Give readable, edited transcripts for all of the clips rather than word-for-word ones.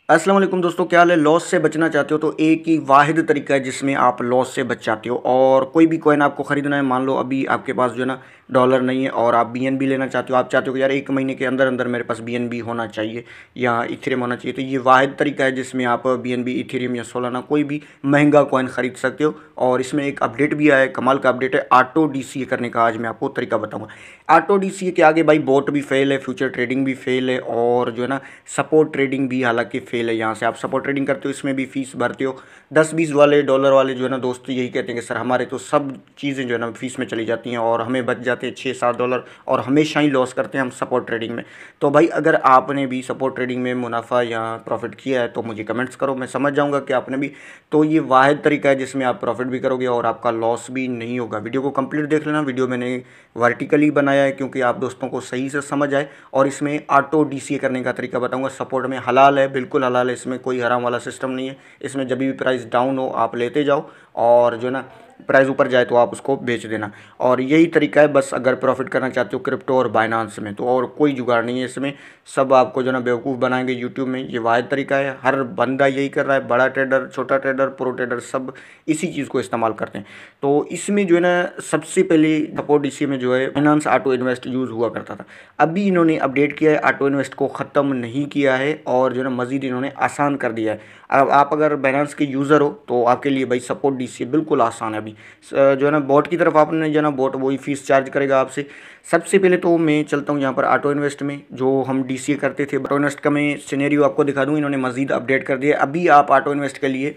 अस्सलाम वालेकुम दोस्तों, क्या हाल है। लॉस से बचना चाहते हो तो एक ही वाहिद तरीका है जिसमें आप लॉस से बच जाते हो। और कोई भी कॉइन आपको ख़रीदना है, मान लो अभी आपके पास जो है ना डॉलर नहीं है और आप बीएनबी लेना चाहते हो। आप चाहते हो कि यार एक महीने के अंदर अंदर मेरे पास बीएनबी होना चाहिए या इथेरियम होना चाहिए, तो ये वाहिद तरीका है जिसमें आप बीएनबी, इथेरियम या सोलाना कोई भी महंगा कॉइन ख़रीद सकते हो। और इसमें एक अपडेट भी आया है, कमाल का अपडेट है, ऑटो डीसीए करने का। आज मैं आपको तरीका बताऊँगा। ऑटो डीसीए के आगे भाई बोट भी फेल है, फ्यूचर ट्रेडिंग भी फेल है और जो है ना सपोर्ट ट्रेडिंग भी हालांकि फेल है। यहाँ से आप सपोर्ट ट्रेडिंग करते हो, इसमें भी फीस भरते हो। 10-20 वाले डॉलर वाले जो है ना दोस्त यही कहते हैं कि सर हमारे तो सब चीज़ें जो है ना फीस में चली जाती हैं और हमें बच जाते हैं $6-7 और हमेशा ही लॉस करते हैं हम सपोर्ट ट्रेडिंग में। तो भाई अगर आपने भी सपोर्ट ट्रेडिंग में मुनाफा या प्रॉफिट किया है तो मुझे कमेंट्स करो, मैं समझ जाऊँगा कि आपने भी। तो ये वाहिद तरीका है जिसमें आप प्रॉफिट भी करोगे और आपका लॉस भी नहीं होगा। वीडियो को कंप्लीट देख लेना। वीडियो मैंने वर्टिकली बनाया है क्योंकि आप दोस्तों को सही से समझ आए। और इसमें ऑटो डीसीए करने का तरीका बताऊंगा। सपोर्ट में हलाल है, बिल्कुल हलाल है, इसमें कोई हराम वाला सिस्टम नहीं है। इसमें जब भी प्राइस डाउन हो आप लेते जाओ और जो ना प्राइस ऊपर जाए तो आप उसको बेच देना। और यही तरीका है बस, अगर प्रॉफिट करना चाहते हो क्रिप्टो और बाइनांस में तो और कोई जुगाड़ नहीं है इसमें। सब आपको जो ना बेवकूफ़ बनाएंगे यूट्यूब में। ये वाहिद तरीका है, हर बंदा यही कर रहा है, बड़ा ट्रेडर, छोटा ट्रेडर, प्रो ट्रेडर, सब इसी चीज़ को इस्तेमाल करते हैं। तो इसमें जो है ना सबसे पहले सपोर्ट इसी में जो है बाइनांस ऑटो इन्वेस्ट यूज़ हुआ करता था। अभी इन्होंने अपडेट किया है, ऑटो इन्वेस्ट को ख़त्म नहीं किया है और जो है ना मज़ीद इन्होंने आसान कर दिया है। अब आप अगर बाइनांस के यूज़र हो तो आपके लिए भाई सपोर्ट डीसीए बिल्कुल आसान है। अभी जो है ना बोट की तरफ आपने जो है ना बोट वही फीस चार्ज करेगा आपसे। सबसे पहले तो मैं चलता हूँ यहाँ पर ऑटो इन्वेस्ट में, जो हम डीसीए करते थे। ऑटो इन्वेस्ट का मैं सिनेरियो आपको दिखा दूँ, इन्होंने मज़ीद अपडेट कर दिया। अभी आप ऑटो इन्वेस्ट के लिए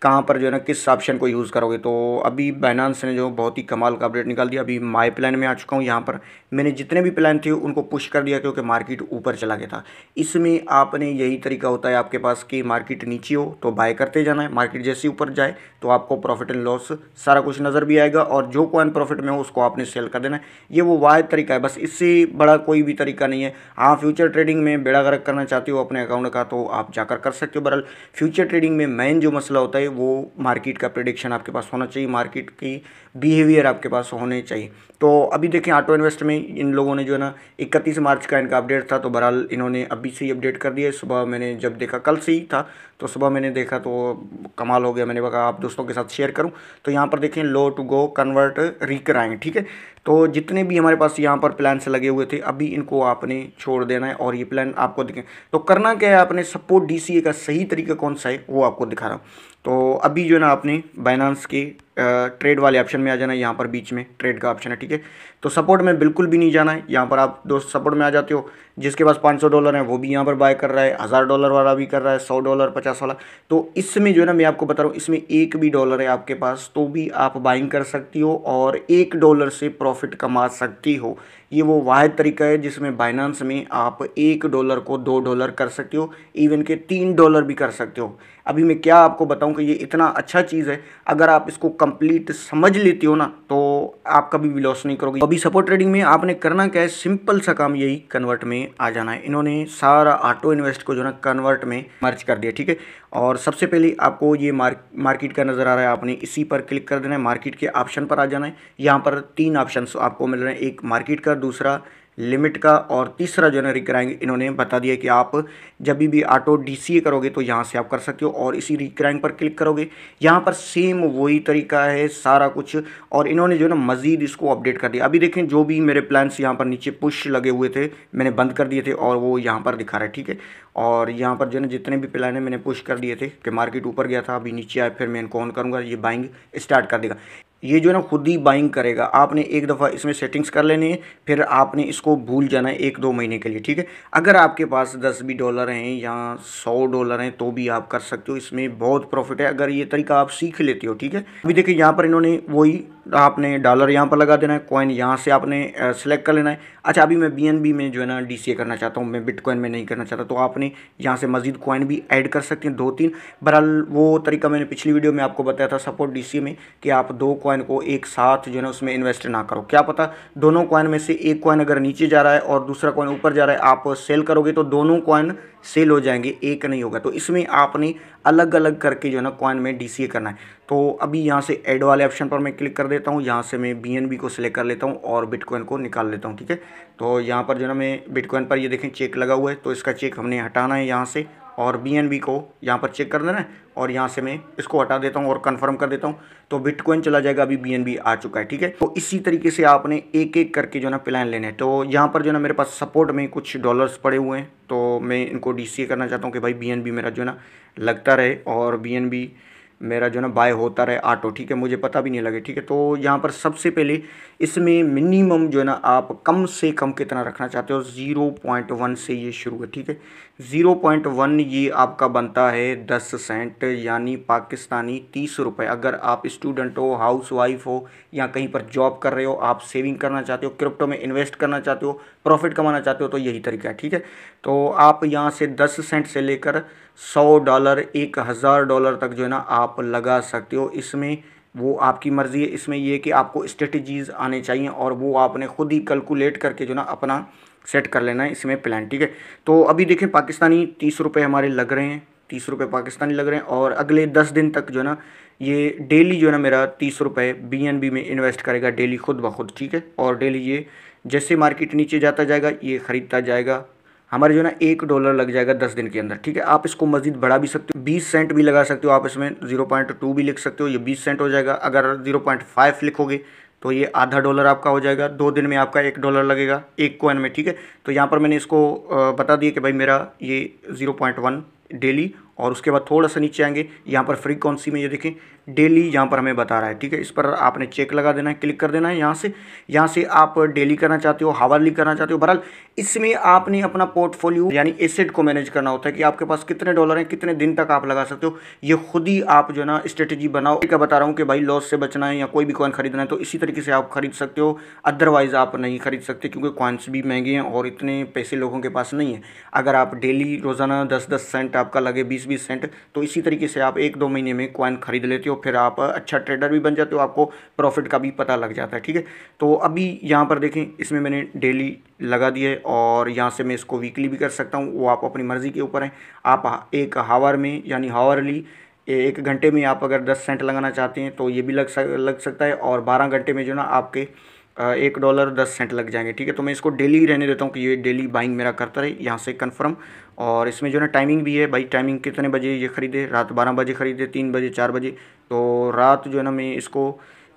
कहाँ पर जो है ना किस ऑप्शन को यूज़ करोगे, तो अभी बाइनांस ने जो बहुत ही कमाल का अपडेट निकाल दिया। अभी माई प्लान में आ चुका हूँ। यहाँ पर मैंने जितने भी प्लान थे उनको पुश कर दिया क्योंकि मार्केट ऊपर चला गया था। इसमें आपने यही तरीका होता है आपके पास कि मार्केट नीचे हो तो बाय करते जाना है, मार्केट जैसे ऊपर जाए तो आपको प्रॉफिट एंड लॉस सारा कुछ नज़र भी आएगा और जो कॉइन प्रॉफिट में हो उसको आपने सेल कर देना है। ये वो वाहिद तरीका है, बस इससे बड़ा कोई भी तरीका नहीं है। हाँ, फ्यूचर ट्रेडिंग में बेड़ा गर्क करना चाहते हो अपने अकाउंट का तो आप जाकर कर सकते हो। बहरहाल फ्यूचर ट्रेडिंग में मेन जो मसला होता है वो मार्केट का प्रेडिक्शन आपके पास होना चाहिए, मार्केट की बिहेवियर आपके पास होने चाहिए। तो अभी देखें ऑटो इन्वेस्ट में इन लोगों ने जो है ना 31 मार्च का इनका अपडेट था, तो बहरहाल इन्होंने अभी से ही अपडेट कर दिया। सुबह मैंने जब देखा, कल से ही था, तो सुबह मैंने देखा तो कमाल हो गया। मैंने कहा आप दोस्तों के साथ शेयर करूं। तो यहाँ पर देखें लो टू गो कन्वर्ट रिकराएंगे, ठीक है। तो जितने भी हमारे पास यहाँ पर प्लान से लगे हुए थे अभी इनको आपने छोड़ देना है और ये प्लान आपको दिखें। तो करना क्या है, आपने सपोर्ट डीसीए का सही तरीका कौन सा है वो आपको दिखा रहा हूँ। तो अभी जो है ना आपने बाइनांस के ट्रेड वाले ऑप्शन में आ जाना है। यहाँ पर बीच में ट्रेड का ऑप्शन है, ठीक है। तो सपोर्ट में बिल्कुल भी नहीं जाना है। यहाँ पर आप दोस्त सपोर्ट में आ जाते हो, जिसके पास $500 है वो भी यहाँ पर बाय कर रहा है, $1000 वाला भी कर रहा है, $100, 50 वाला। तो इसमें जो है ना मैं आपको बता रहा हूँ, इसमें एक भी डॉलर है आपके पास तो भी आप बाइंग कर सकती हो और $1 से प्रॉफिट कमा सकती हो। ये वो वाहिद तरीका है जिसमें बाइनांस में आप $1 को $2 कर सकते हो, इवन के $3 भी कर सकते हो। अभी मैं क्या आपको बताऊं कि ये इतना अच्छा चीज़ है, अगर आप इसको कंप्लीट समझ लेती हो ना तो आप कभी भी लॉस नहीं करोगे। अभी सपोर्ट ट्रेडिंग में आपने करना क्या है, सिंपल सा काम, यही कन्वर्ट में आ जाना है। इन्होंने सारा ऑटो इन्वेस्ट को जो ना कन्वर्ट में मर्ज कर दिया, ठीक है। और सबसे पहले आपको ये मार्केट का नज़र आ रहा है, आपने इसी पर क्लिक कर देना है, मार्केट के ऑप्शन पर आ जाना है। यहाँ पर 3 ऑप्शन आपको मिल रहे हैं, एक मार्केट का, दूसरा लिमिट का और तीसरा जो है रिकराइंग। इन्होंने बता दिया कि आप जब भी ऑटो डीसीए करोगे तो यहाँ से आप कर सकते हो और इसी रिकराइंग पर क्लिक करोगे। यहाँ पर सेम वही तरीका है सारा कुछ, और इन्होंने जो है ना मज़ीद इसको अपडेट कर दिया। अभी देखें जो भी मेरे प्लान्स यहाँ पर नीचे पुश लगे हुए थे मैंने बंद कर दिए थे और वो यहाँ पर दिखा रहा है, ठीक है। और यहाँ पर जो है ना जितने भी प्लान है मैंने पुश कर दिए थे कि मार्केट ऊपर गया था, अभी नीचे आया, फिर मैं इनको ऑन करूँगा, ये बाइंग स्टार्ट कर देगा। ये जो है ना खुद ही बाइंग करेगा। आपने एक दफ़ा इसमें सेटिंग्स कर लेनी है, फिर आपने इसको भूल जाना है 1-2 महीने के लिए, ठीक है। अगर आपके पास 10 भी डॉलर हैं या $100 हैं तो भी आप कर सकते हो, इसमें बहुत प्रॉफिट है अगर ये तरीका आप सीख लेते हो, ठीक है। अभी देखिए यहाँ पर इन्होंने वही, आपने डॉलर यहाँ पर लगा देना है, कॉइन यहाँ से आपने सेलेक्ट कर लेना है। अच्छा, अभी मैं बीएनबी में जो है ना डीसीए करना चाहता हूँ, मैं बिटकॉइन में नहीं करना चाहता, तो आपने यहाँ से मज़ीद कॉइन भी ऐड कर सकते हैं, 2-3। बहरहाल वो तरीका मैंने पिछली वीडियो में आपको बताया था सपोर्ट डीसीए में कि आप 2 कॉइन को एक साथ जो है ना उसमें इन्वेस्ट ना करो। क्या पता दोनों कॉइन में से एक कॉइन अगर नीचे जा रहा है और दूसरा कॉइन ऊपर जा रहा है, आप सेल करोगे तो दोनों कॉइन सेल हो जाएंगे, एक नहीं होगा। तो इसमें आपने अलग अलग करके जो है ना कॉइन में डीसीए करना है। तो अभी यहाँ से ऐड वाले ऑप्शन पर मैं क्लिक कर देता हूँ, यहाँ से मैं बीएनबी को सिलेक्ट कर लेता हूँ और बिटकॉइन को निकाल लेता हूँ, ठीक है। तो यहाँ पर जो है ना मैं बिटकॉइन पर ये देखें चेक लगा हुआ है, तो इसका चेक हमने हटाना है यहाँ से और BNB को यहाँ पर चेक कर देना है और यहाँ से मैं इसको हटा देता हूँ और कंफर्म कर देता हूँ, तो बिटकॉइन चला जाएगा। अभी BNB आ चुका है, ठीक है। तो इसी तरीके से आपने एक एक करके जो है ना प्लान लेने हैं। तो यहाँ पर जो है ना मेरे पास सपोर्ट में कुछ डॉलर्स पड़े हुए हैं, तो मैं इनको DCA करना चाहता हूँ कि भाई BNB मेरा जो है ना लगता रहे और BNB मेरा जो है ना बाय होता रहे ऑटो, ठीक है, मुझे पता भी नहीं लगे, ठीक है। तो यहाँ पर सबसे पहले इसमें मिनिमम जो है ना आप कम से कम कितना रखना चाहते हो, 0.1 से ये शुरू है, ठीक है। 0.1 ये आपका बनता है 10 सेंट, यानी पाकिस्तानी 30 रुपये। अगर आप स्टूडेंट हो, हाउस वाइफ हो या कहीं पर जॉब कर रहे हो, आप सेविंग करना चाहते हो, क्रिप्टो में इन्वेस्ट करना चाहते हो, प्रॉफिट कमाना चाहते हो, तो यही तरीका है, ठीक है। तो आप यहाँ से 10 सेंट से लेकर $100, $1000 तक जो है ना आप लगा सकते हो इसमें। वो आपकी मर्ज़ी है। इसमें ये कि आपको स्ट्रेटजीज़ आने चाहिए और वो आपने खुद ही कैलकुलेट करके जो ना अपना सेट कर लेना है इसमें प्लान, ठीक है। तो अभी देखें पाकिस्तानी 30 रुपये हमारे लग रहे हैं, 30 रुपये पाकिस्तानी लग रहे हैं और अगले 10 दिन तक जो है ना ये डेली जो है ना मेरा 30 रुपये BNB में इन्वेस्ट करेगा डेली खुद ब खुद, ठीक है। और डेली ये जैसे मार्केट नीचे जाता जाएगा ये ख़रीदता जाएगा। हमारे जो है ना $1 लग जाएगा 10 दिन के अंदर, ठीक है। आप इसको मज़ीद बढ़ा भी सकते हो, 20 सेंट भी लगा सकते हो आप इसमें, 0.2 भी लिख सकते हो, ये 20 सेंट हो जाएगा। अगर 0.5 लिखोगे तो ये आधा डॉलर आपका हो जाएगा। 2 दिन में आपका $1 लगेगा एक कॉइन में, ठीक है। तो यहाँ पर मैंने इसको बता दिया कि भाई मेरा ये 0.1 डेली, और उसके बाद थोड़ा सा नीचे आएंगे यहाँ पर फ्रीक्वेंसी में ये देखें डेली यहाँ पर हमें बता रहा है, ठीक है। इस पर आपने चेक लगा देना है, क्लिक कर देना है। यहाँ से आप डेली करना चाहते हो, हावरली करना चाहते हो, बहरहाल इसमें आपने अपना पोर्टफोलियो यानी एसेट को मैनेज करना होता है कि आपके पास कितने डॉलर हैं, कितने दिन तक आप लगा सकते हो। ये खुद ही आप जो है ना स्ट्रेटेजी बनाओ। क्या बता रहा हूँ कि भाई लॉस से बचना है या कोई भी कॉइन खरीदना है तो इसी तरीके से आप खरीद सकते हो, अदरवाइज़ आप नहीं खरीद सकते क्योंकि कॉइन्स भी महंगे हैं और इतने पैसे लोगों के पास नहीं है। अगर आप डेली रोज़ाना 10-10 सेंट आपका लगे, 20-20 सेंट, तो इसी तरीके से आप 1-2 महीने में कॉइन खरीद लेते हो, फिर आप अच्छा ट्रेडर भी बन जाते हो, आपको प्रॉफिट का भी पता लग जाता है, ठीक है। तो अभी यहाँ पर देखें इसमें मैंने डेली लगा दिया है और यहाँ से मैं इसको वीकली भी कर सकता हूँ, वो आप अपनी मर्ज़ी के ऊपर है। आप एक हावर में यानी हावरली 1 घंटे में आप अगर 10 सेंट लगाना चाहते हैं तो ये भी लग सकता है, और 12 घंटे में जो ना आपके $1.10 लग जाएंगे, ठीक है। तो मैं इसको डेली रहने देता हूँ कि ये डेली बाइंग मेरा करता रहे। यहाँ से कन्फर्म, और इसमें जो है ना टाइमिंग भी है भाई, टाइमिंग कितने बजे ये ख़रीदे, रात 12 बजे ख़रीदे, 3 बजे, 4 बजे। तो रात जो है ना मैं इसको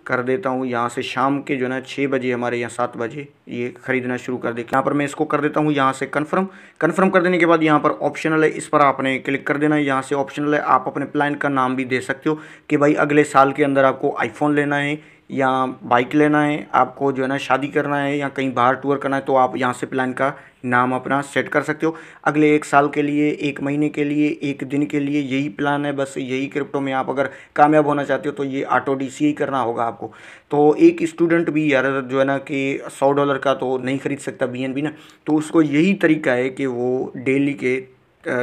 कर देता हूँ यहाँ से शाम के जो है ना 6 बजे हमारे यहाँ 7 बजे ये ख़रीदना शुरू कर दे। यहाँ पर मैं इसको कर देता हूँ यहाँ से कन्फर्म कर देने के बाद यहाँ पर ऑप्शनल है, इस पर आपने क्लिक कर देना है। यहाँ से ऑप्शनल है, आप अपने प्लान का नाम भी दे सकते हो कि भाई अगले साल के अंदर आपको आईफोन लेना है या बाइक लेना है, आपको जो है ना शादी करना है या कहीं बाहर टूर करना है, तो आप यहाँ से प्लान का नाम अपना सेट कर सकते हो। अगले 1 साल के लिए, 1 महीने के लिए, 1 दिन के लिए यही प्लान है, बस यही क्रिप्टो में आप अगर कामयाब होना चाहते हो तो ये ऑटो DCA करना होगा आपको। तो एक स्टूडेंट भी यार जो है ना कि $100 का तो नहीं खरीद सकता BNB ना, तो उसको यही तरीका है कि वो डेली के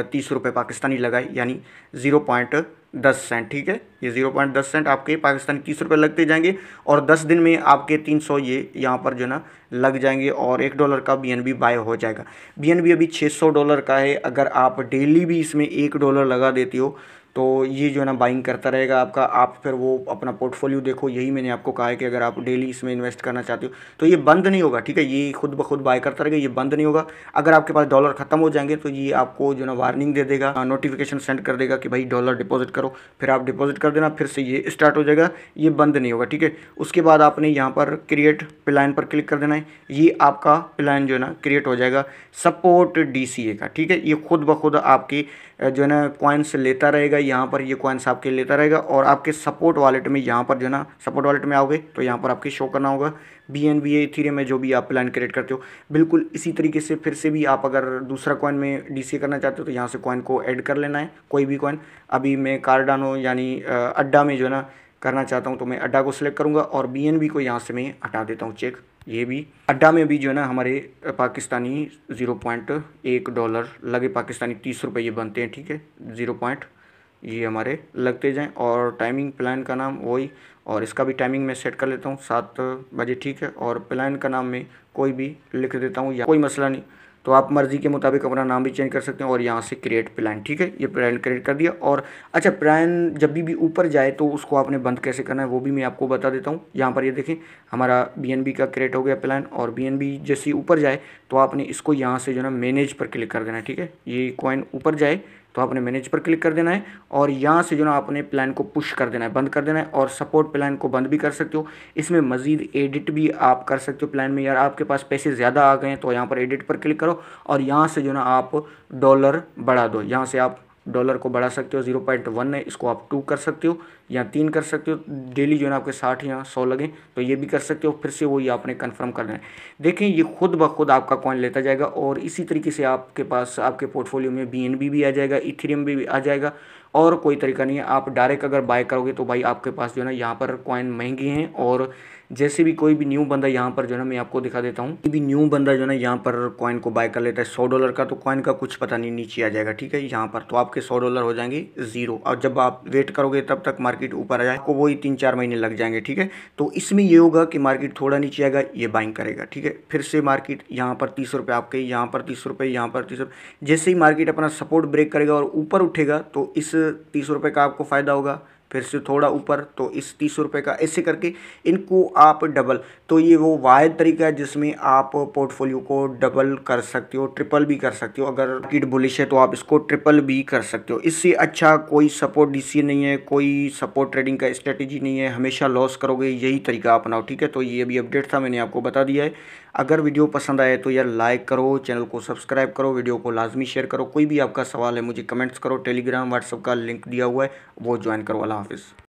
30 रुपये पाकिस्तानी लगाए, यानी 0.10 सेंट, ठीक है। ये 0.10 सेंट आपके पाकिस्तानी 30 रुपये लगते जाएंगे और 10 दिन में आपके 300 ये यहाँ पर जो ना लग जाएंगे और $1 का BNB बाय हो जाएगा। BNB अभी $600 का है। अगर आप डेली भी इसमें $1 लगा देते हो तो ये जो है ना बाइंग करता रहेगा आपका। आप फिर वो अपना पोर्टफोलियो देखो, यही मैंने आपको कहा है कि अगर आप डेली इसमें इन्वेस्ट करना चाहते हो तो ये बंद नहीं होगा, ठीक है। ये खुद ब खुद बाय करता रहेगा, ये बंद नहीं होगा। अगर आपके पास डॉलर ख़त्म हो जाएंगे तो ये आपको जो ना वार्निंग दे देगा, नोटिफिकेशन सेंड कर देगा कि भाई डॉलर डिपॉजिट करो, फिर आप डिपॉजिट कर देना, फिर से ये स्टार्ट हो जाएगा, ये बंद नहीं होगा, ठीक है। उसके बाद आपने यहाँ पर क्रिएट प्लान पर क्लिक कर देना है। ये आपका प्लान जो है ना क्रिएट हो जाएगा सपोर्ट DCA का, ठीक है। ये खुद ब खुद आपकी जो है ना कॉइन्स लेता रहेगा, यहाँ पर ये कॉइन्स आपके लेता रहेगा और आपके सपोर्ट वॉलेट में, यहाँ पर जो है ना सपोर्ट वॉलेट में आओगे तो यहाँ पर आपके शो करना होगा BNB, इथेरियम में जो भी आप प्लान क्रिएट करते हो। बिल्कुल इसी तरीके से फिर से भी आप अगर दूसरा कॉइन में DCA करना चाहते हो तो यहाँ से कॉइन को ऐड कर लेना है, कोई भी कॉइन। अभी मैं कार्डानो यानी अड्डा में जो है ना करना चाहता हूँ तो मैं अड्डा को सिलेक्ट करूँगा और BNB को यहाँ से मैं हटा देता हूँ। चेक, ये भी अड्डा में भी जो है ना हमारे पाकिस्तानी $0.1 लगे, पाकिस्तानी 30 रुपये ये बनते हैं, ठीक है। 0 ये हमारे लगते जाएं और टाइमिंग प्लान का नाम वही, और इसका भी टाइमिंग मैं सेट कर लेता हूँ 7 बजे, ठीक है। और प्लान का नाम मैं कोई भी लिख देता हूँ, या कोई मसला नहीं, तो आप मर्ज़ी के मुताबिक अपना नाम भी चेंज कर सकते हैं। और यहाँ से क्रिएट प्लान, ठीक है, ये प्लान क्रिएट कर दिया। और अच्छा, प्लान जब भी ऊपर जाए तो उसको आपने बंद कैसे करना है वो भी मैं आपको बता देता हूँ। यहाँ पर ये देखें हमारा BNB का क्रिएट हो गया प्लान, और BNB जैसे ऊपर जाए तो आपने इसको यहाँ से जो है ना मैनेज पर क्लिक कर देना है, ठीक है। ये कॉइन ऊपर जाए तो आपने मैनेज पर क्लिक कर देना है और यहाँ से जो ना आपने प्लान को पुश कर देना है, बंद कर देना है। और सपोर्ट प्लान को बंद भी कर सकते हो। इसमें मज़ीद एडिट भी आप कर सकते हो प्लान में। यार आपके पास पैसे ज़्यादा आ गए हैं तो यहाँ पर एडिट पर क्लिक करो और यहाँ से जो ना आप डॉलर बढ़ा दो। यहाँ से आप डॉलर को बढ़ा सकते हो, 0.1 है, इसको आप 2 कर सकते हो या 3 कर सकते हो। डेली जो है ना आपके 60 या 100 लगे तो ये भी कर सकते हो। फिर से वही आपने कंफर्म करना है। देखें ये खुद ब खुद आपका कॉइन लेता जाएगा और इसी तरीके से आपके पास आपके पोर्टफोलियो में BNB भी आ जाएगा, इथेरियम भी आ जाएगा। और कोई तरीका नहीं है। आप डायरेक्ट अगर बाय करोगे तो भाई आपके पास जो है ना यहाँ पर कॉइन महंगे हैं। और जैसे भी कोई भी न्यू बंदा यहाँ पर जो है ना, मैं आपको दिखा देता हूँ, कोई भी न्यू बंदा जो है ना यहाँ पर कॉइन को बाय कर लेता है $100 का, तो कॉइन का कुछ पता नहीं नीचे आ जाएगा। ठीक है, यहाँ पर तो आपके $100 हो जाएंगे ज़ीरो। और जब आप वेट करोगे तब तक मार्केट ऊपर आ जाए, आपको वही 3-4 महीने लग जाएंगे। ठीक है, तो इसमें ये होगा कि मार्केट थोड़ा नीचे आएगा, ये बाइंग करेगा। ठीक है, फिर से मार्केट यहाँ पर 30 रुपये आपके, यहाँ पर 30 रुपये, यहाँ पर 30 रुपये। जैसे ही मार्केट अपना सपोर्ट ब्रेक करेगा और ऊपर उठेगा तो इस 30 रुपये का आपको फ़ायदा होगा। फिर से थोड़ा ऊपर तो इस 30 रुपये का, ऐसे करके इनको आप डबल। तो ये वो वाहिद तरीका है जिसमें आप पोर्टफोलियो को डबल कर सकते हो, ट्रिपल भी कर सकते हो। अगर मार्केट बुलिश है तो आप इसको ट्रिपल भी कर सकते हो। इससे अच्छा कोई सपोर्ट DCA नहीं है, कोई सपोर्ट ट्रेडिंग का स्ट्रेटेजी नहीं है। हमेशा लॉस करोगे, यही तरीका अपनाओ। ठीक है, तो ये भी अपडेट था, मैंने आपको बता दिया है। अगर वीडियो पसंद आए तो यार लाइक करो, चैनल को सब्सक्राइब करो, वीडियो को लाजमी शेयर करो। कोई भी आपका सवाल है मुझे कमेंट्स करो, टेलीग्राम व्हाट्सअप का लिंक दिया हुआ है वो ज्वाइन करो। अल्लाह हाफिज़।